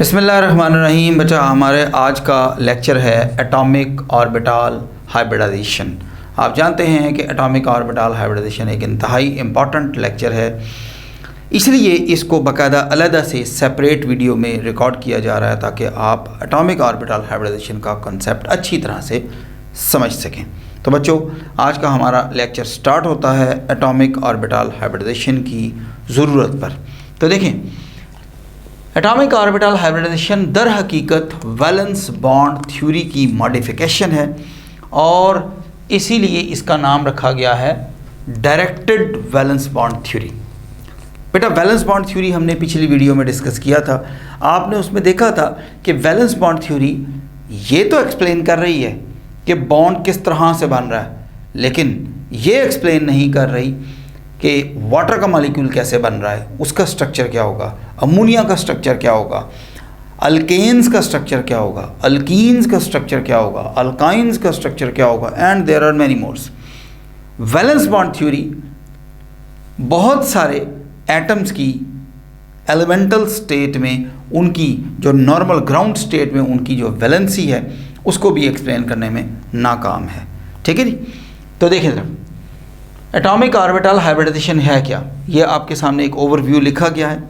बिस्मिल्लाहिर्रहमानिर्रहीम। बच्चा, हमारे आज का लेक्चर है एटॉमिक ऑर्बिटल हाइब्रिडाइजेशन। आप जानते हैं कि एटॉमिक ऑर्बिटल हाइब्रिडाइजेशन एक इंतहाई इम्पॉर्टेंट लेक्चर है, इसलिए इसको बाकायदा अलहदा से सेपरेट वीडियो में रिकॉर्ड किया जा रहा है ताकि आप एटॉमिक ऑर्बिटल हाइब्रिडाइजेशन का कंसेप्ट अच्छी तरह से समझ सकें। तो बच्चों, आज का हमारा लेक्चर स्टार्ट होता है एटॉमिक ऑर्बिटल हाइब्रिडाइजेशन की ज़रूरत पर। तो देखें, एटॉमिक ऑर्बिटल हाइब्रिडाइजेशन दर हकीकत वैलेंस बॉन्ड थ्योरी की मॉडिफिकेशन है और इसीलिए इसका नाम रखा गया है डायरेक्टेड वैलेंस बॉन्ड थ्योरी। बेटा, वैलेंस बॉन्ड थ्योरी हमने पिछली वीडियो में डिस्कस किया था। आपने उसमें देखा था कि वैलेंस बॉन्ड थ्योरी ये तो एक्सप्लेन कर रही है कि बॉन्ड किस तरह से बन रहा है, लेकिन ये एक्सप्लेन नहीं कर रही कि वाटर का मॉलिक्यूल कैसे बन रहा है, उसका स्ट्रक्चर क्या होगा, अमोनिया का स्ट्रक्चर क्या होगा, अल्केन्स का स्ट्रक्चर क्या होगा, अल्कीन्स का स्ट्रक्चर क्या होगा, अल्काइंस का स्ट्रक्चर क्या होगा, and there are many mores. Valence bond theory बहुत सारे एटम्स की एलिमेंटल स्टेट में उनकी जो नॉर्मल ग्राउंड स्टेट में उनकी जो वैलेंसी है उसको भी एक्सप्लेन करने में नाकाम है। ठीक है जी। तो देखें जरा, एटॉमिक ऑर्बिटल हाइब्रिडाइजेशन है क्या। ये आपके सामने एक ओवरव्यू लिखा गया है,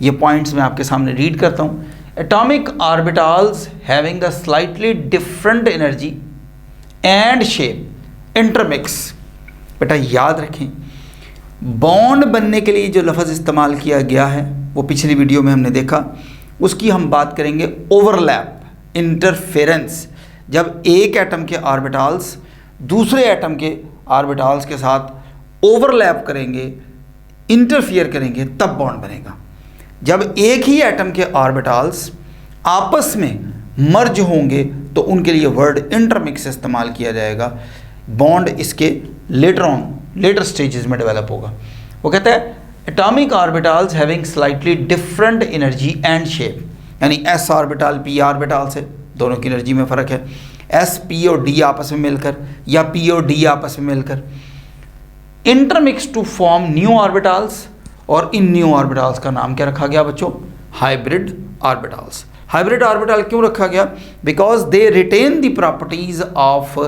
ये पॉइंट्स मैं आपके सामने रीड करता हूँ। Atomic orbitals having the slightly different energy and shape intermix. बेटा याद रखें, बॉन्ड बनने के लिए जो लफ्ज़ इस्तेमाल किया गया है वो पिछली वीडियो में हमने देखा, उसकी हम बात करेंगे ओवरलैप, इंटरफेरेंस। जब एक एटम के ऑर्बिटल्स दूसरे एटम के ऑर्बिटल्स के साथ ओवरलैप करेंगे, इंटरफियर करेंगे, तब बॉन्ड बनेगा। जब एक ही एटम के ऑर्बिटल्स आपस में मर्ज होंगे तो उनके लिए वर्ड इंटरमिक्स इस्तेमाल किया जाएगा। बॉन्ड इसके लेटर स्टेजेस में डेवलप होगा। वो कहता है atomic orbitals having slightly different energy and shape, यानी एस ऑर्बिटल पी ऑर्बिटल से दोनों की एनर्जी में फ़र्क है, एस पी और डी आपस में मिलकर या पी और डी आपस में मिलकर intermix to form new orbitals. और इन न्यू ऑर्बिटल्स का नाम क्या रखा गया बच्चों? Hybrid orbitals. हाइब्रिड ऑर्बिटल क्यों रखा गया? Because they retain the properties of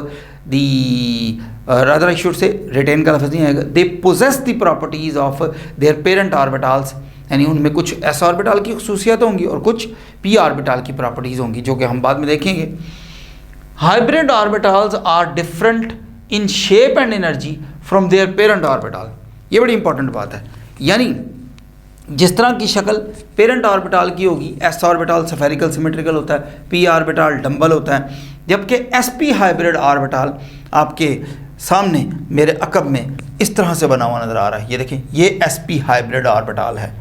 the rather I should say, retain का लफ्ज़ नहीं आएगा, they possess the properties of their parent orbitals, यानी उनमें कुछ एस ऑर्बिटल की खसूसियात होंगी और कुछ पी ऑर्बिटल की प्रॉपर्टीज़ होंगी, जो कि हम बाद में देखेंगे। Hybrid orbitals are different in shape and energy from their parent orbital. ये बड़ी इंपॉर्टेंट बात है, यानी जिस तरह की शक्ल पेरेंट ऑर्बिटल की होगी, एस ऑर्बिटल स्फेरिकल सिमेट्रिकल होता है, पी ऑर्बिटल डम्बल होता है, जबकि एस पी हाइब्रिड ऑर्बिटल आपके सामने मेरे अकब में इस तरह से बना हुआ नज़र आ रहा है। ये देखें, ये एस पी हाइब्रिड ऑर्बिटल है।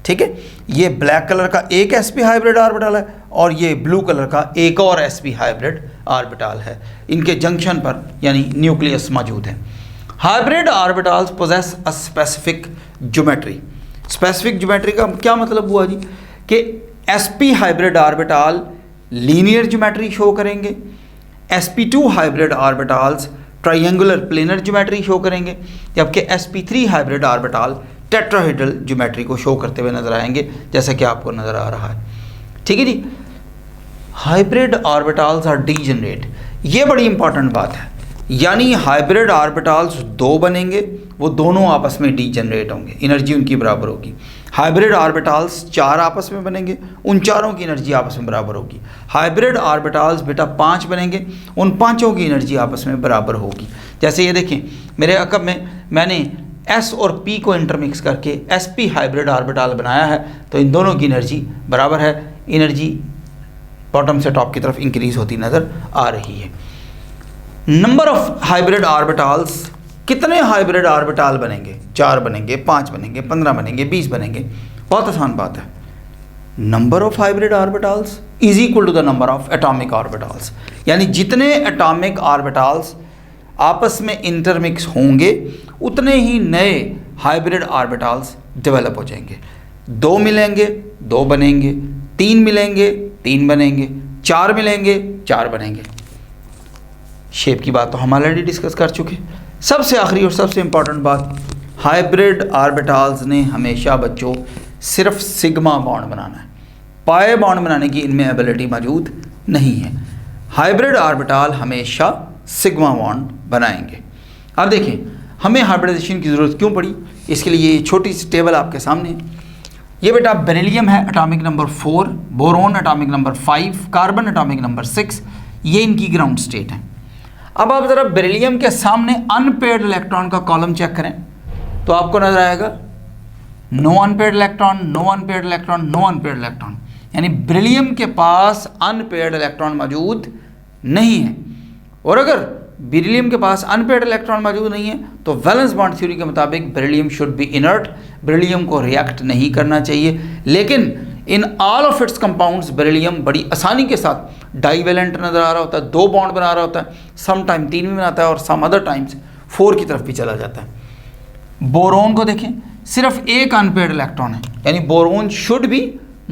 ठीक है, ये ब्लैक कलर का एक एस पी हाइब्रिड ऑर्बिटल है और ये ब्लू कलर का एक और एस पी हाइब्रिड ऑर्बिटल है। इनके जंक्शन पर यानी न्यूक्लियस मौजूद है। Hybrid orbitals possess a specific geometry. Specific geometry का क्या मतलब हुआ जी? कि s p hybrid orbital linear geometry show करेंगे, sp2 hybrid orbitals triangular planar geometry show करेंगे, जबकि sp3 hybrid orbital tetrahedral geometry को शो करते हुए नजर आएंगे, जैसा कि आपको नजर आ रहा है। ठीक है जी। Hybrid orbitals are degenerate. ये बड़ी इंपॉर्टेंट बात है, यानी हाइब्रिड ऑर्बिटल्स दो बनेंगे, वो दोनों आपस में डीजेनरेट होंगे, एनर्जी उनकी बराबर होगी। हाइब्रिड ऑर्बिटल्स चार आपस में बनेंगे, उन चारों की एनर्जी आपस में बराबर होगी। हाइब्रिड ऑर्बिटल्स बेटा पांच बनेंगे, उन पांचों की एनर्जी आपस में बराबर होगी। जैसे ये देखें, मेरे अकब में मैंने एस और पी को इंटरमिक्स करके एस पी हाइब्रिड ऑर्बिटल बनाया है, तो इन दोनों की एनर्जी बराबर है। एनर्जी बॉटम से टॉप की तरफ इंक्रीज होती नज़र आ रही है। नंबर ऑफ हाइब्रिड ऑर्बिटल्स, कितने हाइब्रिड ऑर्बिटल बनेंगे? 4 बनेंगे, 5 बनेंगे, 15 बनेंगे, 20 बनेंगे। बहुत आसान बात है। Number of hybrid orbitals is equal to the number of atomic orbitals, यानी जितने एटॉमिक ऑर्बिटल्स आपस में इंटरमिक्स होंगे उतने ही नए हाइब्रिड ऑर्बिटल्स डेवलप हो जाएंगे। 2 मिलेंगे 2 बनेंगे, 3 मिलेंगे 3 बनेंगे, 4 मिलेंगे 4 बनेंगे। शेप की बात तो हम ऑलरेडी डिस्कस कर चुके। सबसे आखिरी और सबसे इंपॉर्टेंट बात, हाइब्रिड ऑर्बिटल्स ने हमेशा बच्चों सिर्फ सिग्मा बॉन्ड बनाना है। पाई बॉन्ड बनाने की इनमें एबिलिटी मौजूद नहीं है। हाइब्रिड ऑर्बिटल हमेशा सिग्मा बॉन्ड बनाएंगे। अब देखें हमें हाइब्रिडाइजेशन की ज़रूरत क्यों पड़ी, इसके लिए छोटी सी टेबल आपके सामने है। ये बेटा बेरिलियम है atomic number 4, boron atomic number 5, carbon atomic number 6, ये इनकी ग्राउंड स्टेट है। अब आप ज़रा बेरिलियम के सामने अनपेयर्ड इलेक्ट्रॉन का कॉलम चेक करें तो आपको नजर आएगा no unpaired electron, no unpaired electron, no unpaired electron, यानी बेरिलियम के पास अनपेयर्ड इलेक्ट्रॉन मौजूद नहीं है। और अगर बेरिलियम के पास अनपेयर्ड इलेक्ट्रॉन मौजूद नहीं है तो वैलेंस बॉन्ड थ्योरी के मुताबिक beryllium should be inert, beryllium को रिएक्ट नहीं करना चाहिए। लेकिन in all of its compounds beryllium बड़ी आसानी के साथ डाईवेलेंट नज़र आ रहा होता है, 2 बॉन्ड बना रहा होता है, सम टाइम 3 भी बनाता है और सम अदर टाइम्स 4 की तरफ भी चला जाता है। बोरोन को देखें, सिर्फ एक अनपेयर्ड इलेक्ट्रॉन है, यानी बोरोन शुड बी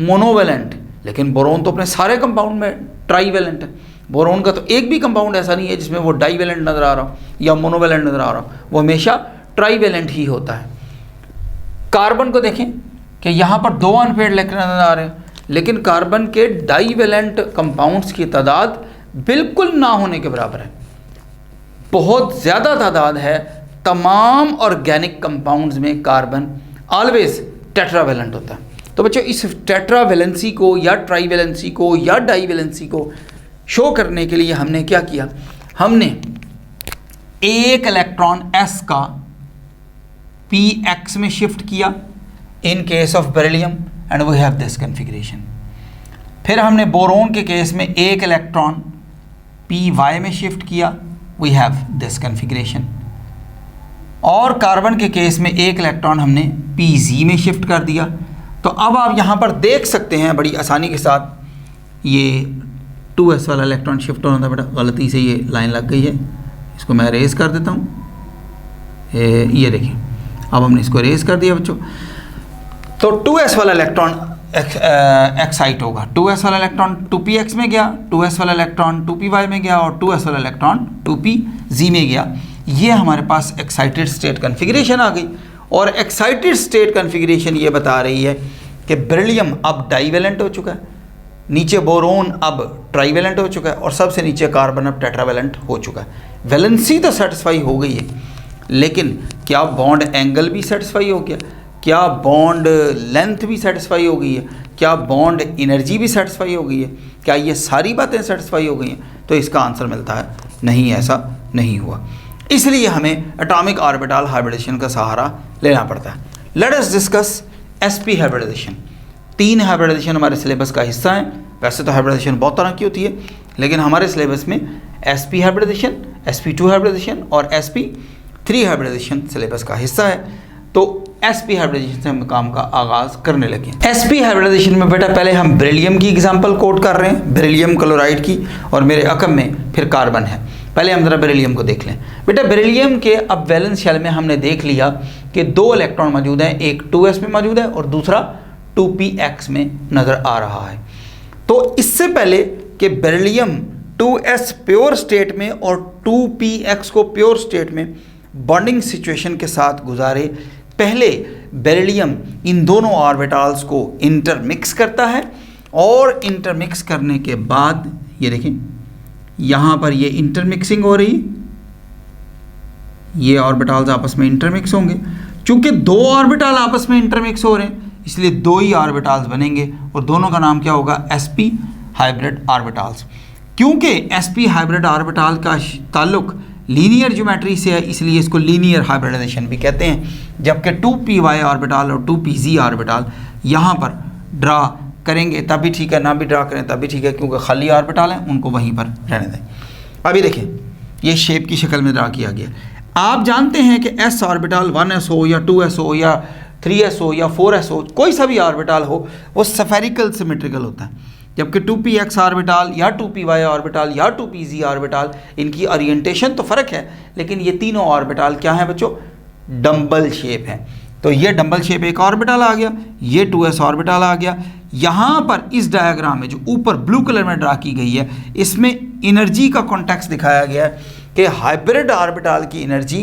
मोनोवेलेंट, लेकिन बोरोन तो अपने सारे कंपाउंड में ट्राईवेलेंट है। बोरोन का तो एक भी कंपाउंड ऐसा नहीं है जिसमें वो डाईवेलेंट नज़र आ रहा हो या मोनोवेलेंट नज़र आ रहा हो, वो हमेशा ट्राईवेलेंट ही होता है। कार्बन को देखें कि यहाँ पर 2 अनपेयर्ड इलेक्ट्रॉन नज़र आ रहे हैं, लेकिन कार्बन के डाईवेलेंट कंपाउंड्स की तादाद बिल्कुल ना होने के बराबर है। बहुत ज़्यादा तादाद है तमाम ऑर्गेनिक कंपाउंड्स में कार्बन ऑलवेज टेट्रावेलेंट होता है। तो बच्चों इस टेट्रावेलेंसी को या ट्राईवेलेंसी को या डाईवेलेंसी को शो करने के लिए हमने क्या किया, हमने एक इलेक्ट्रॉन s का px में शिफ्ट किया in case of beryllium and we have this configuration. फिर हमने बोरोन के केस में एक इलेक्ट्रॉन py में शिफ्ट किया, वी हैव दिस कॉन्फ़िगरेशन। और कार्बन के केस में एक इलेक्ट्रॉन हमने pz में शिफ्ट कर दिया। तो अब आप यहाँ पर देख सकते हैं बड़ी आसानी के साथ, ये 2s वाला इलेक्ट्रॉन शिफ्ट होना था बेटा, गलती से ये लाइन लग गई है, इसको मैं रेज कर देता हूँ। ये देखिए अब हमने इसको रेज कर दिया बच्चों। तो 2s वाला इलेक्ट्रॉन एक्साइट होगा, 2s वाला इलेक्ट्रॉन 2px में गया, 2s वाला इलेक्ट्रॉन 2py में गया और 2s वाला इलेक्ट्रॉन 2pz में गया। ये हमारे पास एक्साइटेड स्टेट कॉन्फ़िगरेशन आ गई। और एक्साइटेड स्टेट कॉन्फ़िगरेशन ये बता रही है कि बेरिलियम अब डाईवेलेंट हो चुका है, नीचे बोरोन अब ट्राईवेलेंट हो चुका है और सबसे नीचे कार्बन अब टेट्रावेलेंट हो चुका है। वैलेंसी तो सेटिस्फाई हो गई है, लेकिन क्या बॉन्ड एंगल भी सेटिस्फाई हो गया, क्या बॉन्ड लेंथ भी सेटिस्फाई हो गई है, क्या बॉन्ड एनर्जी भी सेटिस्फाई हो गई है, क्या ये सारी बातें सेटिस्फाई हो गई हैं? तो इसका आंसर मिलता है नहीं, ऐसा नहीं हुआ। इसलिए हमें एटॉमिक ऑर्बिटल हाइब्रिडेशन का सहारा लेना पड़ता है। Let us discuss sp hybridisation. 3 hybridisation हमारे सिलेबस का हिस्सा हैं। वैसे तो हाइब्रिडाइजेशन बहुत तरह की होती है, लेकिन हमारे सिलेबस में sp हाइब्रिडाइजेशन, sp2 हाइब्रिडाइजेशन और sp3 हाइब्रिडाइजेशन सिलेबस का हिस्सा है। तो sp हाइब्रिडाइजेशन से हम काम का आगाज़ करने लगे। sp हाइब्रिडाइजेशन में बेटा पहले हम बेरिलियम की एग्जांपल कोट कर रहे हैं, बेरिलियम क्लोराइड की, और मेरे अकम में फिर कार्बन है। पहले हम ज़रा बेरिलियम को देख लें। बेटा बेरिलियम के अब वैलेंस शेल में हमने देख लिया कि 2 इलेक्ट्रॉन मौजूद हैं, एक 2s में मौजूद है और दूसरा 2px में नज़र आ रहा है। तो इससे पहले कि बेरिलियम 2s प्योर स्टेट में और 2px को प्योर स्टेट में बॉन्डिंग सिचुएशन के साथ गुजारे, पहले बेरिलियम इन दोनों ऑर्बिटल्स को इंटरमिक्स करता है और इंटरमिक्स करने के बाद ये देखें यहाँ पर ये इंटरमिक्सिंग हो रही, ये ऑर्बिटल्स आपस में इंटरमिक्स होंगे। चूंकि 2 ऑर्बिटल आपस में इंटरमिक्स हो रहे हैं इसलिए 2 ही ऑर्बिटल्स बनेंगे और दोनों का नाम क्या होगा, sp हाइब्रिड ऑर्बिटल्स। क्योंकि sp हाइब्रिड ऑर्बिटल का ताल्लुक लीनियर ज्योमेट्री से है इसलिए इसको लीनियर हाइब्रिडाइजेशन भी कहते हैं। जबकि 2py ऑर्बिटल और 2pz ऑर्बिटल यहाँ पर ड्रा करेंगे तब भी ठीक है, ना भी ड्रा करें तब भी ठीक है, क्योंकि खाली ऑर्बिटल हैं उनको वहीं पर रहने दें। अभी देखें ये शेप की शक्ल में ड्रा किया गया। आप जानते हैं कि s ऑर्बिटल 1s हो या 2s हो या 3s हो या 4s हो, कोई सा भी ऑर्बिटल हो वो स्फेरिकल सिमेट्रिकल होता है। जबकि 2px ऑर्बिटल या 2py ऑर्बिटल या 2pz ऑर्बिटल, इनकी ओरिएंटेशन तो फ़र्क है लेकिन ये तीनों ऑर्बिटल क्या हैं बच्चों, डम्बल शेप है। तो ये डम्बल शेप एक ऑर्बिटल आ गया, ये 2s ऑर्बिटल आ गया। यहाँ पर इस डायग्राम में जो ऊपर ब्लू कलर में ड्रा की गई है इसमें एनर्जी का कॉन्टेक्स्ट दिखाया गया है कि हाइब्रिड ऑर्बिटल की एनर्जी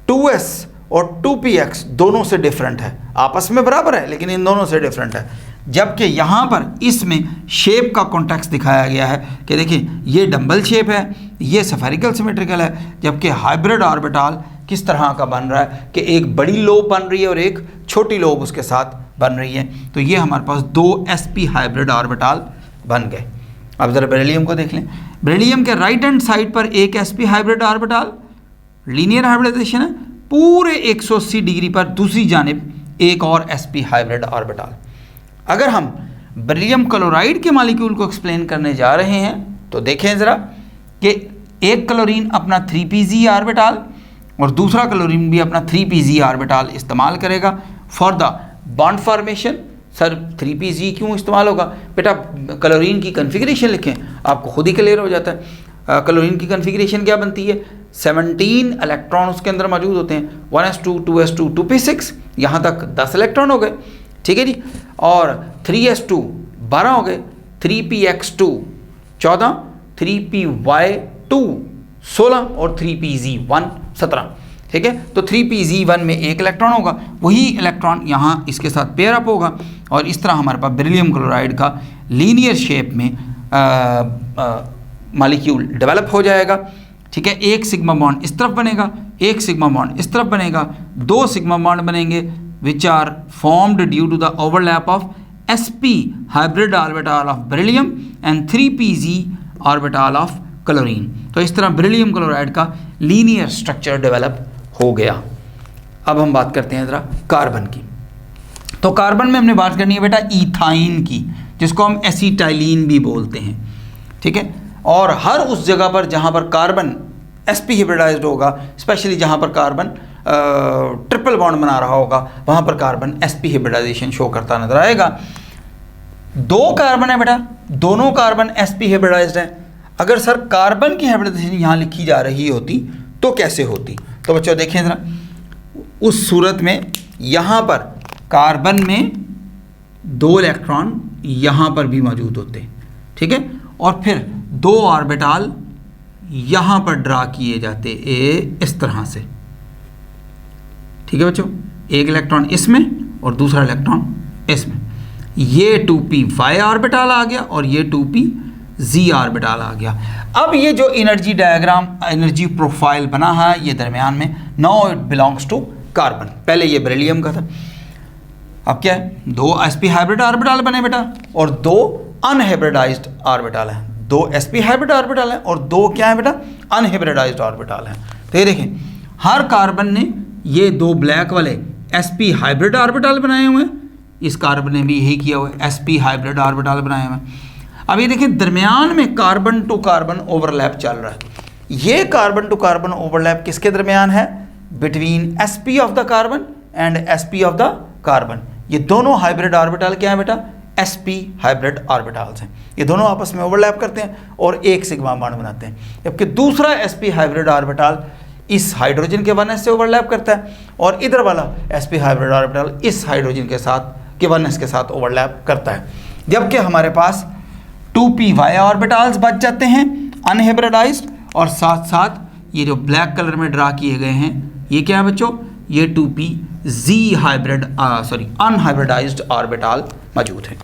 2s और 2px दोनों से डिफरेंट है, आपस में बराबर है लेकिन इन दोनों से डिफरेंट है। जबकि यहाँ पर इसमें शेप का कॉन्टेक्स्ट दिखाया गया है कि देखिए ये डंबल शेप है, ये स्फेरिकल सिमेट्रिकल है, जबकि हाइब्रिड ऑर्बिटल किस तरह का बन रहा है कि एक बड़ी लोब बन रही है और एक छोटी लोब उसके साथ बन रही है। तो ये हमारे पास 2 sp हाइब्रिड ऑर्बिटल बन गए। अब ज़रा बेरिलियम को देख लें। बेरिलियम के राइट हैंड साइड पर एक sp hybrid orbital, linear hybridisation है, पूरे 180 डिग्री पर दूसरी जानिब एक और sp हाइब्रिड ऑर्बिटल। अगर हम बेरिलियम क्लोराइड के मॉलिक्यूल को एक्सप्लेन करने जा रहे हैं तो देखें ज़रा कि एक क्लोरीन अपना 3pz ऑर्बिटल और दूसरा क्लोरीन भी अपना 3pz ऑर्बिटल इस्तेमाल करेगा for the bond formation. Sir 3pz क्यों इस्तेमाल होगा? बेटा क्लोरीन की कन्फिग्रेशन लिखें, आपको खुद ही क्लियर हो जाता है। क्लोरीन की कन्फिग्रेशन क्या बनती है? 17 इलेक्ट्रॉन उसके अंदर मौजूद होते हैं, 1s2 2s2 2p6, यहाँ तक 10 इलेक्ट्रॉन हो गए, ठीक है जी। और 3s2 12 हो गए, 3px2 14, 3py2 16 और 3pz1 17, ठीक है। तो 3pz1 में एक इलेक्ट्रॉन होगा, वही इलेक्ट्रॉन यहाँ इसके साथ पेयर अप होगा और इस तरह हमारे पास बेरिलियम क्लोराइड का लीनियर शेप में मॉलिक्यूल डेवलप हो जाएगा, ठीक है। एक सिग्मा बॉन्ड इस तरफ बनेगा, एक सिग्मा बॉन्ड इस तरफ बनेगा, 2 सिग्मा बॉन्ड बनेंगे which are formed due to the overlap of sp hybrid orbital of beryllium and 3pz orbital of chlorine. तो इस तरह बेरिलियम क्लोराइड का लीनियर स्ट्रक्चर डेवलप हो गया। अब हम बात करते हैं ज़रा कार्बन की। तो कार्बन में हमने बात करनी है बेटा इथाइन की, जिसको हम एसिटाइलिन भी बोलते हैं, ठीक है। और हर उस जगह पर जहाँ पर कार्बन sp हाइब्रिडाइज्ड होगा, स्पेशली जहाँ पर कार्बन ट्रिपल बॉन्ड बना रहा होगा, वहाँ पर कार्बन sp हाइब्रिडाइजेशन शो करता नजर आएगा। 2 कार्बन है बेटा, दोनों कार्बन sp हाइब्रिडाइज्ड हैं। अगर सर कार्बन की हाइब्रिडाइजेशन यहाँ लिखी जा रही होती तो कैसे होती? तो बच्चों देखें ज़रा, उस सूरत में यहाँ पर कार्बन में 2 इलेक्ट्रॉन यहाँ पर भी मौजूद होते, ठीक है, और फिर 2 ऑर्बिटल यहाँ पर ड्रा किए जाते इस तरह से, ठीक है बच्चों। एक इलेक्ट्रॉन इसमें और दूसरा इलेक्ट्रॉन इसमें, ये 2py ऑर्बिटल आ गया और ये 2pz ऑर्बिटल आ गया। अब ये जो एनर्जी डायग्राम, एनर्जी प्रोफाइल बना है ये दरमियान में, now it belongs to carbon. पहले ये बेरिलियम का था, अब क्या है? 2 sp हाइब्रिड ऑर्बिटल बने बेटा और 2 अनहाइब्रिडाइज्ड ऑर्बिटल हैं। 2 sp हाइब्रिड ऑर्बिटल हैं और 2 क्या है बेटा? अनहाइब्रिडाइज्ड ऑर्बिटल हैं। तो ये देखें, हर कार्बन ने ये 2 ब्लैक वाले sp हाइब्रिड ऑर्बिटल बनाए हुए हैं, इस कार्बन ने भी यही किया हुआ है, sp हाइब्रिड ऑर्बिटल बनाए हुए हैं। अब ये देखें दरमियान में कार्बन टू कार्बन ओवरलैप चल रहा है। ये कार्बन टू कार्बन ओवरलैप किसके दरमियान है? Between sp of the carbon and sp of the carbon. ये दोनों हाइब्रिड ऑर्बिटल क्या है बेटा? sp हाइब्रिड ऑर्बिटल्स हैं। ये दोनों आपस में ओवरलैप करते हैं और एक सिग्मा बॉन्ड बनाते हैं, जबकि दूसरा sp हाइब्रिड ऑर्बिटल इस हाइड्रोजन के 1s से ओवरलैप करता है और इधर वाला sp हाइब्रिड ऑर्बिटल इस हाइड्रोजन के साथ के 1s के साथ ओवरलैप करता है। जबकि हमारे पास 2py ऑर्बिटल्स बच जाते हैं अनहाइब्रिडाइज्ड, और साथ साथ ये जो ब्लैक कलर में ड्रा किए गए हैं ये क्या है बच्चों? ये 2pz हाइब्रिड अनहाइब्रिडाइज्ड ऑर्बिटल मौजूद है।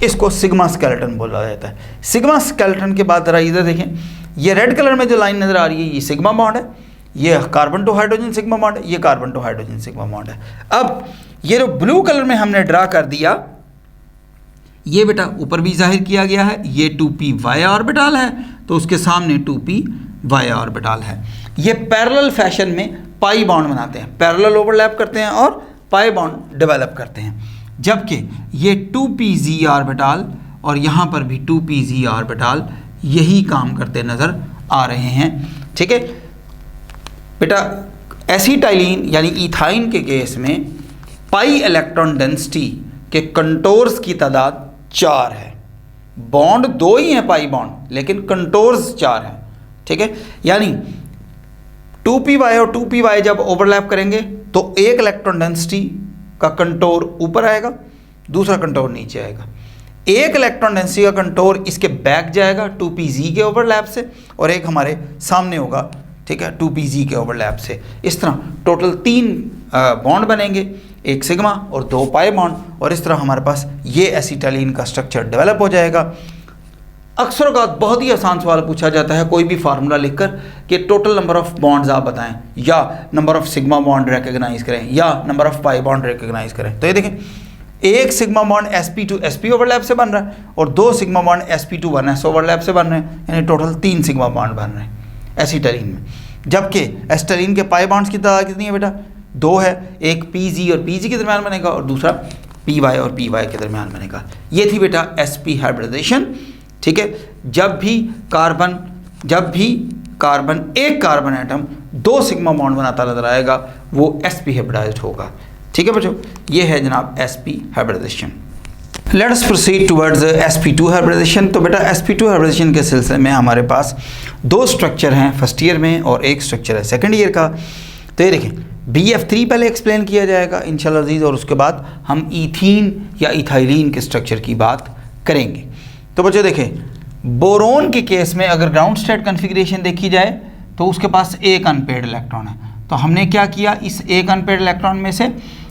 इसको सिग्मा स्केलेटन बोला जाता है। सिग्मा स्केलेटन के बाद जरा इधर देखें, ये रेड कलर में जो लाइन नजर आ रही है ये सिग्मा बॉन्ड है, ये carbon to hydrogen sigma bond है, ये carbon to hydrogen sigma bond है। अब ये जो ब्लू कलर में हमने ड्रा कर दिया, ये बेटा ऊपर भी जाहिर किया गया है, ये 2py ऑर्बिटल है तो उसके सामने 2py ऑर्बिटल है। ये पैरेलल फैशन में पाई बॉन्ड बनाते हैं, पैरेलल ओवरलैप करते हैं और पाई बॉन्ड डेवलप करते हैं। जबकि ये 2pz ऑर्बिटल और यहाँ पर भी 2pz ऑर्बिटल यही काम करते नज़र आ रहे हैं, ठीक है बेटा। एसिटाइलिन यानी इथाइन के केस में पाई इलेक्ट्रॉन डेंसिटी के कंटोर्स की तादाद 4 है। बॉन्ड 2 ही हैं पाई बॉन्ड, लेकिन कंटोर्स 4 हैं, ठीक है। यानी 2py और 2py जब ओवरलैप करेंगे तो एक इलेक्ट्रॉन डेंसिटी का कंटोर ऊपर आएगा, दूसरा कंटोर नीचे आएगा। एक इलेक्ट्रॉन डेंसिटी का कंटोर इसके बैक जाएगा 2pz के ओवरलैप से, और एक हमारे सामने होगा, ठीक है, 2pz के ओवरलैप से। इस तरह टोटल 3 बॉन्ड बनेंगे। एक सिग्मा और 2 पाई बॉन्ड, और इस तरह हमारे पास ये एसिटाइलिन का स्ट्रक्चर डेवलप हो जाएगा। अक्सर का बहुत ही आसान सवाल पूछा जाता है कोई भी फार्मूला लिखकर कि टोटल नंबर ऑफ बॉन्ड्स आप बताएं, या number of sigma bond recognise करें, या number of pi bond recognise करें। तो ये देखें, एक sigma bond sp2 sp overlap से बन रहा है और 2 sigma bond sp2 1s overlap से बन रहे हैं, यानी टोटल 3 सिग्मा बॉन्ड बन रहे हैं एसिटाइलिन में। जबकि एसिटाइलिन के पाई बॉन्ड्स की तादाद कितनी है बेटा? 2 है, एक pg और pg के दरमियान बनेगा और दूसरा py और py के दरमियान बनेगा। ये थी बेटा sp हाइब्रिडाइजेशन। ठीक है, जब भी कार्बन एक कार्बन एटम 2 सिग्मा बॉन्ड बनाता नजर आएगा वो sp हाइब्रिडाइज्ड होगा। ठीक है बच्चों, ये है जनाब sp hybridisation. Let us proceed towards sp2 hybridisation. तो बेटा sp2 हाइब्रिडाइजेशन के सिलसिले में हमारे पास 2 स्ट्रक्चर हैं फर्स्ट ईयर में और एक स्ट्रक्चर है सेकंड ईयर का। तो ये देखें, BF3 पहले एक्सप्लेन किया जाएगा इंशाल्लाह अज़ीज़, और उसके बाद हम ईथीन या इथाइलिन के स्ट्रक्चर की बात करेंगे। तो बच्चों देखें, बोरोन के केस में अगर ग्राउंड स्टेट कन्फिग्रेशन देखी जाए तो उसके पास एक अनपेयर्ड इलेक्ट्रॉन है। तो हमने क्या किया, इस एक अनपेयर्ड इलेक्ट्रॉन में से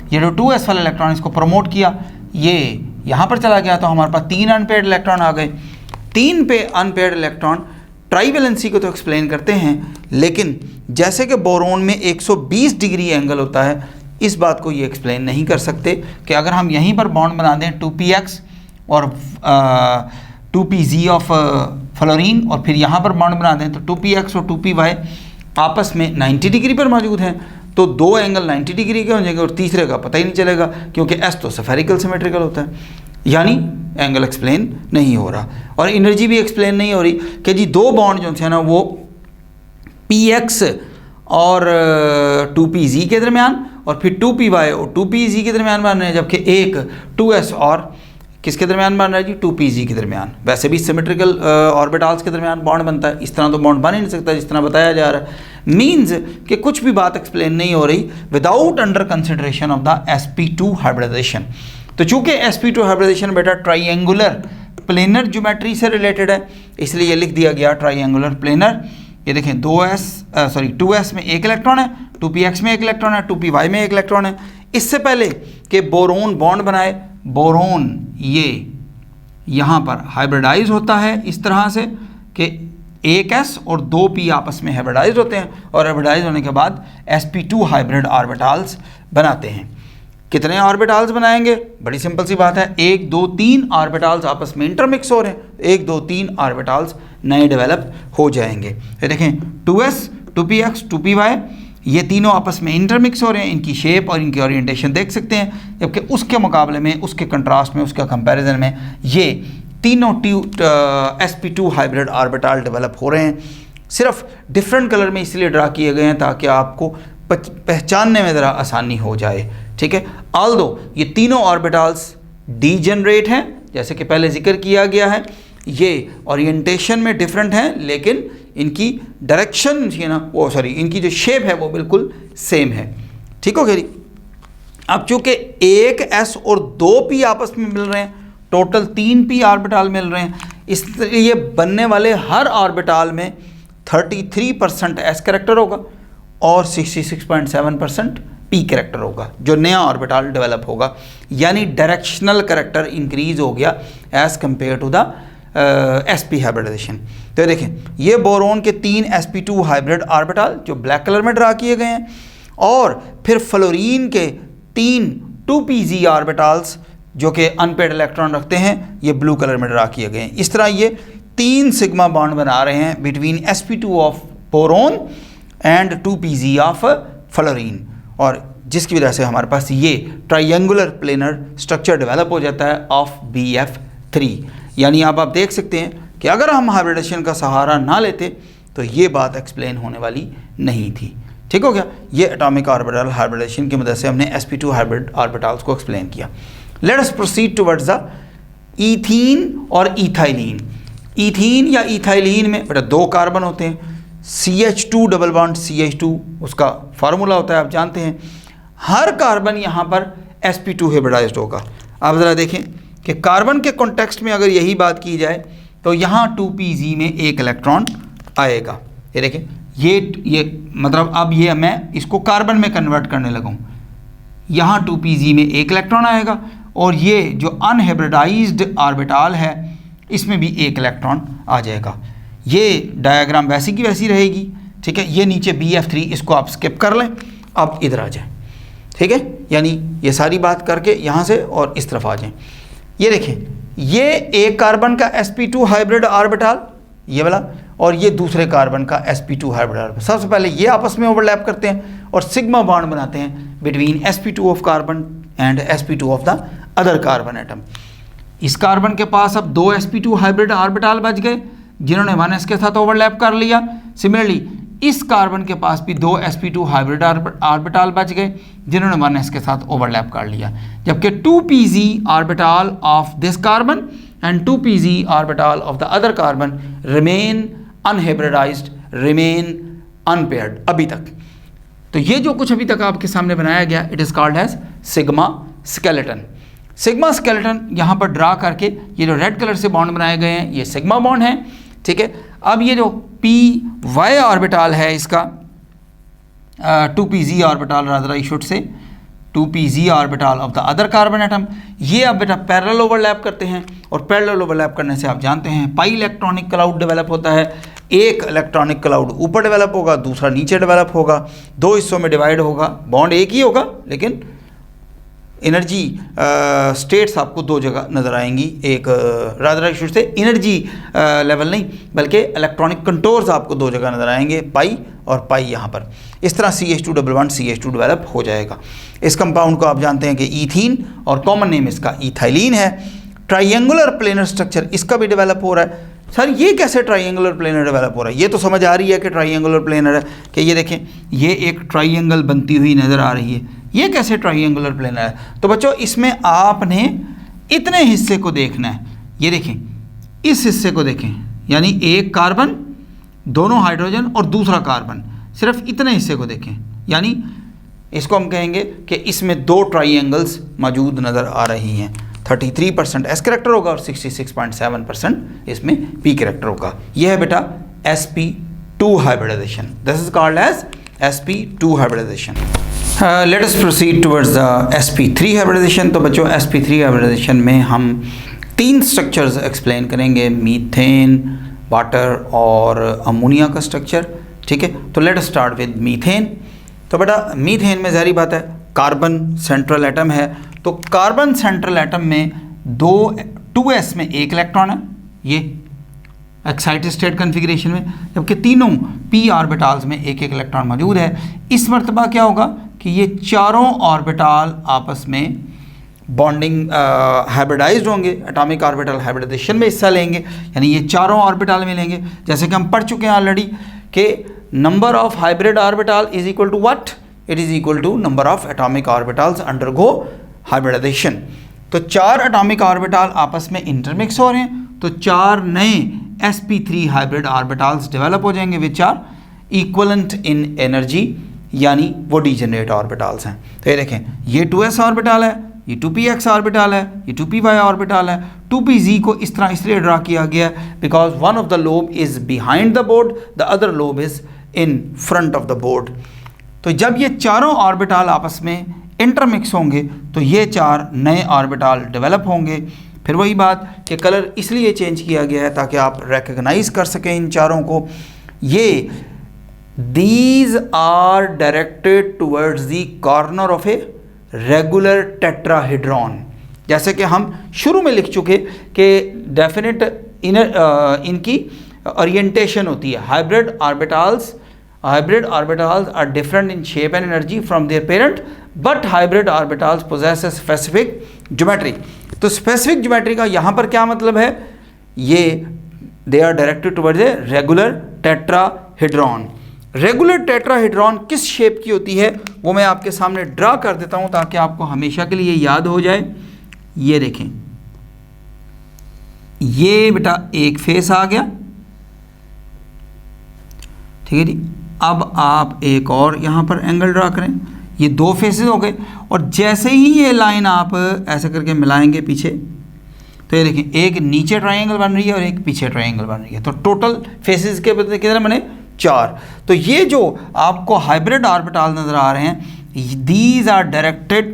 ये जो 2s वाला इलेक्ट्रॉन इसको प्रमोट किया, ये यहाँ पर चला गया, तो हमारे पास 3 अनपेयर्ड इलेक्ट्रॉन आ गए। 3 पे अनपेयर्ड इलेक्ट्रॉन ट्राइवेलेंसी को तो एक्सप्लेन करते हैं, लेकिन जैसे कि बोरोन में 120 डिग्री एंगल होता है, इस बात को ये एक्सप्लेन नहीं कर सकते कि अगर हम यहीं पर बॉन्ड बना दें 2px और 2pz ऑफ फ्लोरीन और फिर यहाँ पर बॉन्ड बना दें तो 2px और 2py आपस में 90 डिग्री पर मौजूद हैं, तो 2 एंगल 90 डिग्री के हो जाएंगे और तीसरे का पता ही नहीं चलेगा, क्योंकि s तो स्फेरिकल सिमेट्रिकल होता है, यानी एंगल एक्सप्लेन नहीं हो रहा और एनर्जी भी एक्सप्लेन नहीं हो रही कि जी 2 बॉन्ड जो थे ना वो px और 2pz के दरमियान और फिर 2py और 2pz के दरमियान बन रहे हैं, जबकि एक 2s और किसके दरमियान बन रहा है जी? 2pz के दरमियान। वैसे भी सिमेट्रिकल ऑर्बिटल्स के दरमियान बॉन्ड बनता है, इस तरह तो बॉन्ड बन ही नहीं सकता जिस तरह बताया जा रहा है। मीन्स कि कुछ भी बात एक्सप्लेन नहीं हो रही without under consideration of the sp2 hybridisation. तो चूंकि sp2 हाइब्रिडाइजेशन बेटा ट्राइंगुलर प्लेनर ज्योमेट्री से रिलेटेड है, इसलिए ये लिख दिया गया ट्राइंगुलर प्लेनर। ये देखें 2s में एक इलेक्ट्रॉन है, 2px में एक इलेक्ट्रॉन है, 2py में एक इलेक्ट्रॉन है। इससे पहले कि बोरोन बॉन्ड बनाए, बोरोन ये यहाँ पर हाइब्रिडाइज होता है इस तरह से कि एक s और 2p आपस में हाइब्रिडाइज होते हैं और हाइब्रिडाइज होने के बाद sp2 हाइब्रिड ऑर्बिटल्स बनाते हैं। कितने ऑर्बिटल्स बनाएंगे? बड़ी सिंपल सी बात है, 1 2 3 ऑर्बिटल्स आपस में इंटरमिक्स हो रहे हैं, 1 2 3 ऑर्बिटल्स नए डेवलप हो जाएंगे। ये देखें 2s 2px 2py ये तीनों आपस में इंटरमिक्स हो रहे हैं, इनकी शेप और इनकी ओरिएंटेशन देख सकते हैं, जबकि उसके मुकाबले में, उसके कंट्रास्ट में, उसके कंपैरिजन में ये तीनों sp2 हाइब्रिड ऑर्बिटल डेवलप हो रहे हैं। सिर्फ डिफरेंट कलर में इसलिए ड्रा किए गए हैं ताकि आपको पहचानने में ज़रा आसानी हो जाए। ठीक है, ऑल्दो ये तीनों ऑर्बिटल्स डीजेनरेट हैं, जैसे कि पहले जिक्र किया गया है, ये ओरिएंटेशन में डिफरेंट हैं, लेकिन इनकी डायरेक्शन है ना वो इनकी जो शेप है वो बिल्कुल सेम है। ठीक हो गई। अब चूंकि एक s और 2p आपस में मिल रहे हैं, टोटल 3p ऑर्बिटल मिल रहे हैं, इसलिए बनने वाले हर ऑर्बिटल में 33% s कैरेक्टर होगा और 66.7% p कैरेक्टर होगा, जो नया ऑर्बिटल डेवलप होगा, यानी डायरेक्शनल कैरेक्टर इंक्रीज हो गया as compare to the sp hybridisation. तो देखें ये बोरोन के 3 sp2 हाइब्रिड ऑर्बिटल जो ब्लैक कलर में ड्रा किए गए हैं, और फिर फ्लोरीन के 3 2pz ऑर्बिटल्स जो कि अनपेयर्ड इलेक्ट्रॉन रखते हैं, ये ब्लू कलर में ड्रा किए गए हैं। इस तरह ये 3 सिग्मा बॉन्ड बना रहे हैं between sp2 of boron and 2pz of fluorine, और जिसकी वजह से हमारे पास ये ट्राइंगुलर प्लेनर स्ट्रक्चर डेवलप हो जाता है ऑफ BF3। यानी अब आप देख सकते हैं कि अगर हम हाइब्रिडाइजेशन का सहारा ना लेते तो ये बात एक्सप्लेन होने वाली नहीं थी। ठीक हो गया, ये एटॉमिक ऑर्बिटल हाइब्रिडाइजेशन की मदद से हमने sp2 हाइब्रिड ऑर्बिटल्स को एक्सप्लेन किया। Late us proceed towards the ethene और इथाइलिन। ईथीन या इथाइलिन में बेटा 2 कार्बन होते हैं, CH2 डबल बॉन्ड CH2 उसका फार्मूला होता है, आप जानते हैं। हर कार्बन यहाँ पर sp2 हाइब्रिडाइज्ड होगा। आप ज़रा देखें कि कार्बन के कॉन्टेक्स्ट में अगर यही बात की जाए तो यहाँ 2pz में एक इलेक्ट्रॉन आएगा। ये देखें, ये मतलब अब ये मैं इसको कार्बन में कन्वर्ट करने लगा हूँ, यहाँ 2pz में एक इलेक्ट्रॉन आएगा, और ये जो अनहाइब्रिडाइज्ड ऑर्बिटल है इसमें भी एक इलेक्ट्रॉन आ जाएगा। ये डायग्राम वैसी की वैसी रहेगी, ठीक है। ये नीचे BF3, इसको आप स्किप कर लें, अब इधर आ जाएं, ठीक है। यानी ये सारी बात करके यहाँ से और इस तरफ आ जाएं। ये देखें, ये एक कार्बन का sp2 हाइब्रिड ऑर्बिटल ये वाला, और ये दूसरे कार्बन का sp2 हाइब्रिड ऑर्बिटल। सबसे पहले ये आपस में ओवरलैप करते हैं और सिग्मा बॉन्ड बनाते हैं between sp2 of carbon and sp2 of the other carbon atom. इस कार्बन के पास अब 2 sp2 हाइब्रिड ऑर्बिटल बच गए जिन्होंने 1s के साथ ओवरलैप कर लिया। सिमिलरली इस कार्बन के पास भी 2 sp2 हाइब्रिड ऑर्बिटल बच गए जिन्होंने 1s के साथ ओवरलैप कर लिया, जबकि 2pz orbital of this carbon and 2pz orbital of the other carbon remain unhybridised, remain unpaired अभी तक। तो ये जो कुछ अभी तक आपके सामने बनाया गया, it is called as sigma skeleton. Sigma skeleton यहाँ पर ड्रा करके ये जो रेड कलर से बॉन्ड बनाए गए हैं ये सिग्मा बॉन्ड है, ठीक है। अब ये जो py ऑर्बिटल है इसका 2pz orbital, rather I should से 2pz orbital of the other carbon atom, ये अब बेटा पैरेलल ओवरलैप करते हैं, और पैरेलल ओवरलैप करने से आप जानते हैं पाई इलेक्ट्रॉनिक क्लाउड डेवलप होता है। एक इलेक्ट्रॉनिक क्लाउड ऊपर डेवलप होगा, दूसरा नीचे डेवलप होगा, दो हिस्सों में डिवाइड होगा, बॉन्ड एक ही होगा लेकिन एनर्जी स्टेट्स आपको दो जगह नज़र आएंगी। एक रादर आई शुड से एनर्जी लेवल नहीं बल्कि इलेक्ट्रॉनिक कंटोर्स आपको दो जगह नज़र आएंगे, पाई और पाई यहाँ पर। इस तरह CH2 CH2 डेवलप हो जाएगा। इस कंपाउंड को आप जानते हैं कि ईथीन, और कॉमन नेम इसका इथाइलिन है। ट्राइंगुलर प्लेनर स्ट्रक्चर इसका भी डेवलप हो रहा है। सर ये कैसे ट्राइंगुलर प्लेनर डेवलप हो रहा है? ये तो समझ आ रही है कि ट्राइंगुलर प्लेनर है कि ये देखें ये एक ट्राइंगल बनती हुई नज़र आ रही है, ये कैसे ट्राइंगुलर प्लेनर है? तो बच्चों इसमें आपने इतने हिस्से को देखना है। ये देखें इस हिस्से को देखें, यानी एक कार्बन, दोनों हाइड्रोजन और दूसरा कार्बन, सिर्फ इतने हिस्से को देखें, यानी इसको हम कहेंगे कि इसमें दो ट्राइंगल्स मौजूद नज़र आ रही हैं। 33% S कैरेक्टर होगा और 66.7% इसमें P कैरेक्टर होगा। यह है बेटा sp2 hybridization. This is called as sp2 hybridization. Let us proceed towards the sp3 hybridization. तो बच्चों sp3 हाइब्रिडाइजेशन में हम 3 स्ट्रक्चर्स एक्सप्लेन करेंगे, मीथेन, वाटर और अमोनिया का स्ट्रक्चर, ठीक है। तो let us start with methane. तो बेटा मीथेन में ज़ाहिर बात है कार्बन सेंट्रल एटम है, तो कार्बन सेंट्रल एटम में 2s में एक इलेक्ट्रॉन है, ये एक्साइटेड स्टेट कन्फिग्रेशन में, जबकि तीनों p ऑर्बिटल्स में एक एक इलेक्ट्रॉन मौजूद है। इस मरतबा क्या होगा कि ये चारों ऑर्बिटल आपस में बॉन्डिंग हाइब्रिडाइज्ड होंगे, एटॉमिक ऑर्बिटल हाइब्रिडाइजेशन में हिस्सा लेंगे, यानी ये चारों ऑर्बिटल मिलेंगे। जैसे कि हम पढ़ चुके हैं ऑलरेडी कि number of hybrid orbital is equal to what? It is equal to number of atomic orbitals undergo hybridization. तो 4 एटॉमिक ऑर्बिटल आपस में इंटरमिक्स हो रहे हैं, तो 4 नए sp3 हाइब्रिड ऑर्बिटल्स डेवलप हो जाएंगे which are equivalent in energy, यानी वो डीजेनरेट ऑर्बिटल्स हैं। तो ये देखें ये 2s ऑर्बिटल है, ये 2px ऑर्बिटल है, ये 2py ऑर्बिटल है। 2pz को इस तरह इसलिए ड्रा किया गया because one of the lobe is behind the board, the other lobe is in front of the board. तो जब ये चारों ऑर्बिटल आपस में इंटरमिक्स होंगे तो ये 4 नए ऑर्बिटल डेवलप होंगे। फिर वही बात कि कलर इसलिए चेंज किया गया है ताकि आप रिकग्नाइज कर सकें इन चारों को। ये these are directed towards the corner of a regular tetrahedron. जैसे कि हम शुरू में लिख चुके कि डेफिनेट इनकी ओरिएंटेशन होती है। Hybrid orbitals are different in shape and energy from their parent, but hybrid orbitals possess a specific geometry। तो specific geometry का यहाँ पर क्या मतलब है? ये they are directed towards a regular tetrahedron। Regular tetrahedron किस शेप की होती है वो मैं आपके सामने ड्रा कर देता हूँ ताकि आपको हमेशा के लिए याद हो जाए। ये देखें, ये बेटा एक फेस आ गया, ठीक है जी। अब आप एक और यहाँ पर एंगल ड्रा करें, ये 2 फेसेस हो गए, और जैसे ही ये लाइन आप ऐसे करके मिलाएंगे पीछे, तो ये देखें एक नीचे ट्रायंगल बन रही है और एक पीछे ट्रायंगल बन रही है। तो टोटल फेसेस के कितने बने? 4। तो ये जो आपको हाइब्रिड ऑर्बिटल नज़र आ रहे हैं these are directed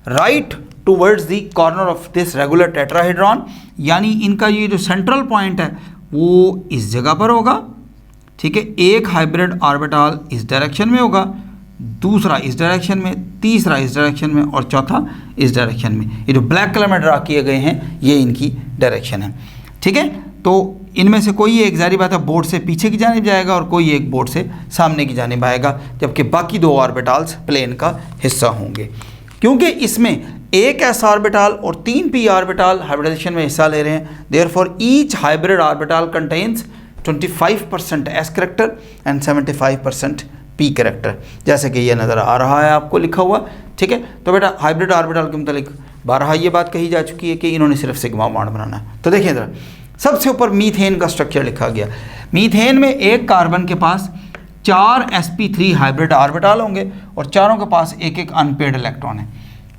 right towards the corner of this regular tetrahedron, यानी इनका ये जो सेंट्रल पॉइंट है वो इस जगह पर होगा, ठीक है। एक हाइब्रिड ऑर्बिटल इस डायरेक्शन में होगा, दूसरा इस डायरेक्शन में, तीसरा इस डायरेक्शन में और चौथा इस डायरेक्शन में। ये जो ब्लैक कलर में ड्रा किए गए हैं ये इनकी डायरेक्शन है, ठीक है। तो इनमें से कोई एक जारी बात है बोर्ड से पीछे की जानिब जाएगा और कोई एक बोर्ड से सामने की जानिब आएगा, जबकि बाकी दो ऑर्बिटल्स प्लेन का हिस्सा होंगे। क्योंकि इसमें एक एस ऑर्बिटल और 3 पी ऑर्बिटल हाइब्रिडाइजेशन में हिस्सा ले रहे हैं, therefore each hybrid orbital contains 25% S character and 75% P character, जैसे कि ये नज़र आ रहा है आपको लिखा हुआ, ठीक है। तो बेटा हाइब्रिड ऑर्बिटल के मुतालिक 12 ये बात कही जा चुकी है कि इन्होंने सिर्फ सिग्मा बॉन्ड बनाना है। तो देखिए ज़रा, सबसे ऊपर मीथेन का स्ट्रक्चर लिखा गया। मीथेन में एक कार्बन के पास 4 sp3 हाइब्रिड ऑर्बिटल होंगे और चारों के पास एक एक अनपेयर्ड इलेक्ट्रॉन है,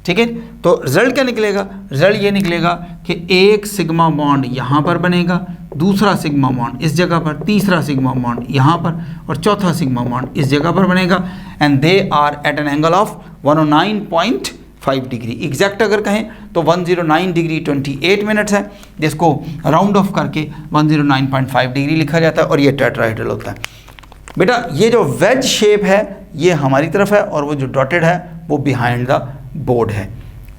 ठीक है। तो रिजल्ट क्या निकलेगा? रिजल्ट ये निकलेगा कि एक सिग्मा बॉन्ड यहाँ पर बनेगा, दूसरा सिग्मा बॉन्ड इस जगह पर, तीसरा सिग्मा बॉन्ड यहाँ पर और चौथा सिग्मा बॉन्ड इस जगह पर बनेगा, and they are at an angle of 109.5 degree. Exact अगर कहें तो 109 डिग्री 28 मिनट्स है, जिसको राउंड ऑफ करके 109.5 डिग्री लिखा जाता है और ये टेट्राहेड्रल होता है। बेटा ये जो वेज शेप है ये हमारी तरफ है और वो जो डॉटेड है वो बिहाइंड द बोर्ड है,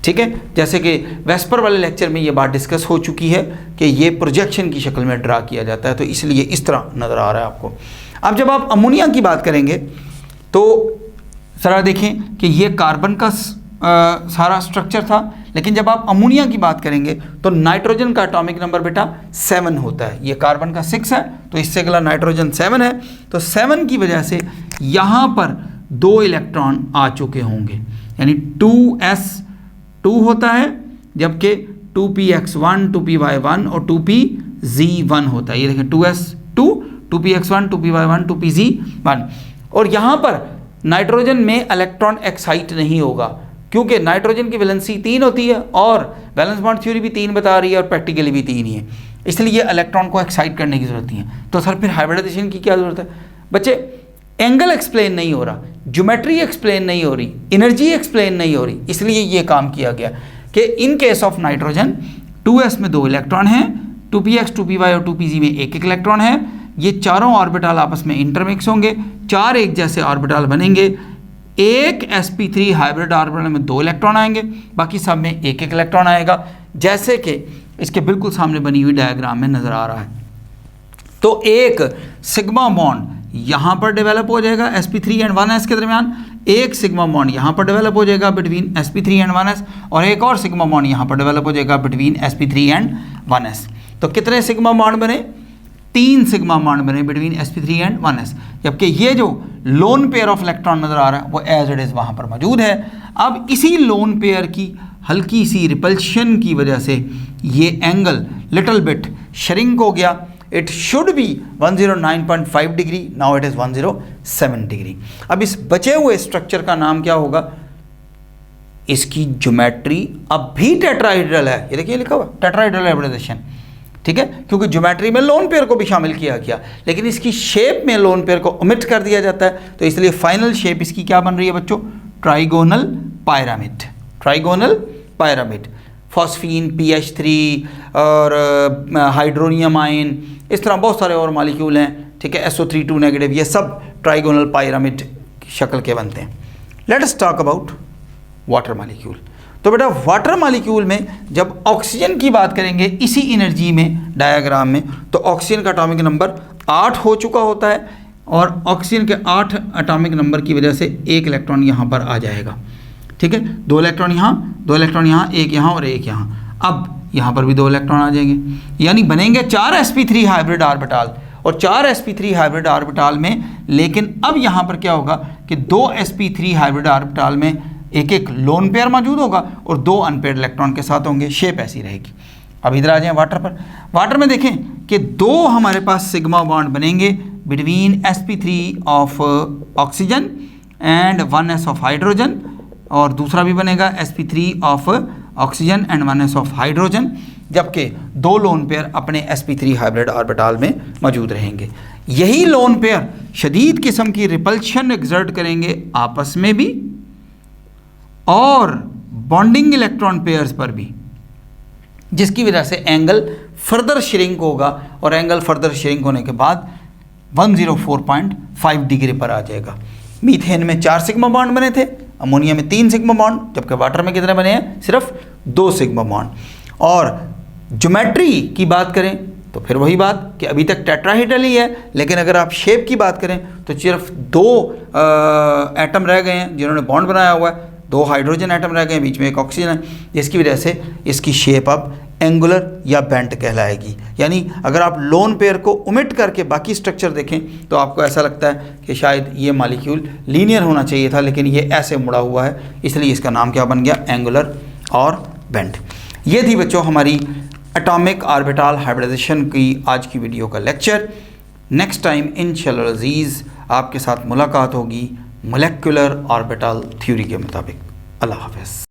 ठीक है। जैसे कि वेस्पर वाले लेक्चर में ये बात डिस्कस हो चुकी है कि ये प्रोजेक्शन की शक्ल में ड्रा किया जाता है, तो इसलिए इस तरह नज़र आ रहा है आपको। अब जब आप अमोनिया की बात करेंगे तो ज़रा देखें कि ये कार्बन का सारा स्ट्रक्चर था, लेकिन जब आप अमोनिया की बात करेंगे तो नाइट्रोजन का एटॉमिक नंबर बेटा 7 होता है। ये कार्बन का 6 है तो इससे अगला नाइट्रोजन 7 है, तो 7 की वजह से यहाँ पर 2 इलेक्ट्रॉन आ चुके होंगे, यानी 2s2 होता है, जबकि 2px1 2py1 और 2pz1 होता है। ये देखें 2s2 2px1 2py1 2pz1। और यहाँ पर नाइट्रोजन में इलेक्ट्रॉन एक्साइट नहीं होगा, क्योंकि नाइट्रोजन की वैलेंसी 3 होती है और वैलेंस बॉन्ड थ्योरी भी 3 बता रही है और प्रैक्टिकली भी 3 ही है, इसलिए इलेक्ट्रॉन को एक्साइट करने की ज़रूरत नहीं है। तो सर फिर हाइब्रिडाइजेशन की क्या ज़रूरत है? बच्चे एंगल एक्सप्लेन नहीं हो रहा, ज्योमेट्री एक्सप्लेन नहीं हो रही, एनर्जी एक्सप्लेन नहीं हो रही, इसलिए ये काम किया गया कि इन केस ऑफ नाइट्रोजन 2s में 2 इलेक्ट्रॉन हैं, 2px 2py और 2pz में एक एक इलेक्ट्रॉन है। ये चारों ऑर्बिटल आपस में इंटरमिक्स होंगे, 4 एक जैसे ऑर्बिटल बनेंगे। एक sp3 हाइब्रिड ऑर्बिटल में 2 इलेक्ट्रॉन आएंगे, बाकी सब में एक एक इलेक्ट्रॉन आएगा, जैसे कि इसके बिल्कुल सामने बनी हुई डायग्राम में नज़र आ रहा है। तो एक सिग्मा बॉन्ड यहाँ पर डेवलप हो जाएगा sp3 एंड 1s के दरमियान, एक सिग्मा बॉन्ड यहाँ पर डेवलप हो जाएगा बिटवीन sp3 एंड 1s, और एक और सिग्मा बॉन्ड यहाँ पर डेवलप हो जाएगा बिटवीन sp3 एंड 1s। तो कितने सिग्मा बॉन्ड बने? 3 सिग्मा बॉन्ड बने बिटवीन sp3 एंड 1s, जबकि ये जो लोन पेयर ऑफ इलेक्ट्रॉन नज़र आ रहा है वो एज इट इज़ वहाँ पर मौजूद है। अब इसी लोन पेयर की हल्की सी रिपल्शन की वजह से ये एंगल लिटिल बिट श्रिंक हो गया। It should be 109.5 degree, now it is 107 degree. अब इस बचे हुए स्ट्रक्चर का नाम क्या होगा? इसकी ज्योमेट्री अब भी टेट्राहेड्रल है, ये देखिए लिखा हुआ टेट्राहेड्रल हाइब्रिडाइजेशन, ठीक है, क्योंकि ज्योमेट्री में लोन पेयर को भी शामिल किया गया, लेकिन इसकी शेप में लोन पेयर को ओमिट कर दिया जाता है, तो इसलिए फाइनल शेप इसकी क्या बन रही है बच्चों? Trigonal pyramid. Trigonal pyramid, phosphine, PH3 और हाइड्रोनियम आयन, इस तरह बहुत सारे और मॉलिक्यूल हैं, ठीक है, SO3 नेगेटिव, ये सब ट्राइगोनल पायरामिड की शक्ल के बनते हैं। Let us talk about water molecule. तो बेटा वाटर मॉलिक्यूल में जब ऑक्सीजन की बात करेंगे इसी एनर्जी में डायग्राम में, तो ऑक्सीजन का एटॉमिक नंबर 8 हो चुका होता है और ऑक्सीजन के 8 एटॉमिक नंबर की वजह से एक इलेक्ट्रॉन यहाँ पर आ जाएगा, ठीक है, 2 इलेक्ट्रॉन यहाँ, 2 इलेक्ट्रॉन यहाँ, एक यहाँ और एक यहाँ। अब यहाँ पर भी 2 इलेक्ट्रॉन आ जाएंगे, यानी बनेंगे 4 sp3 हाइब्रिड ऑर्बिटल, और 4 sp3 हाइब्रिड ऑर्बिटल में, लेकिन अब यहाँ पर क्या होगा कि 2 sp3 हाइब्रिड ऑर्बिटल में एक एक लोन पेयर मौजूद होगा और 2 अनपेयर्ड इलेक्ट्रॉन के साथ होंगे, शेप ऐसी रहेगी। अब इधर आ जाएं वाटर पर। वाटर में देखें कि 2 हमारे पास सिग्मा बॉन्ड बनेंगे between sp3 of oxygen and 1s of hydrogen, और दूसरा भी बनेगा sp3 of oxygen and 1s of hydrogen, जबकि 2 लोन पेयर अपने sp3 हाइब्रिड ऑर्बिटल में मौजूद रहेंगे। यही लोन पेयर शदीद किस्म की रिपल्शन एग्जर्ट करेंगे आपस में भी, और बॉन्डिंग इलेक्ट्रॉन पेयर्स पर भी, जिसकी वजह से एंगल फर्दर श्रिंक होगा और एंगल फर्दर श्रिंक होने के बाद 104.5 डिग्री पर आ जाएगा। मीथेन में 4 सिग्मा बॉन्ड बने थे, अमोनिया में 3 सिग्मा बॉन्ड, जबकि वाटर में कितने बने हैं? सिर्फ 2 सिग्मा बॉन्ड। और ज्योमेट्री की बात करें तो फिर वही बात कि अभी तक टेट्राहेड्रल ही है, लेकिन अगर आप शेप की बात करें तो सिर्फ 2 एटम रह गए हैं जिन्होंने बॉन्ड बनाया हुआ है, 2 हाइड्रोजन एटम रह गए हैं, बीच में एक ऑक्सीजन है, जिसकी वजह से इसकी शेप अब एंगुलर या बेंट कहलाएगी। यानी अगर आप लोन पेयर को ओमिट करके बाकी स्ट्रक्चर देखें तो आपको ऐसा लगता है कि शायद ये मॉलिक्यूल लीनियर होना चाहिए था, लेकिन ये ऐसे मुड़ा हुआ है, इसलिए इसका नाम क्या बन गया? एंगुलर और बेंट। ये थी बच्चों हमारी एटॉमिक ऑर्बिटल हाइब्रिडाइजेशन की आज की वीडियो का लेक्चर। नेक्स्ट टाइम इंशाअल्लाह अज़ीज़ आपके साथ मुलाकात होगी मोलेक्युलर ऑर्बिटल थ्योरी के मुताबिक। अल्लाह हाफ़िज़।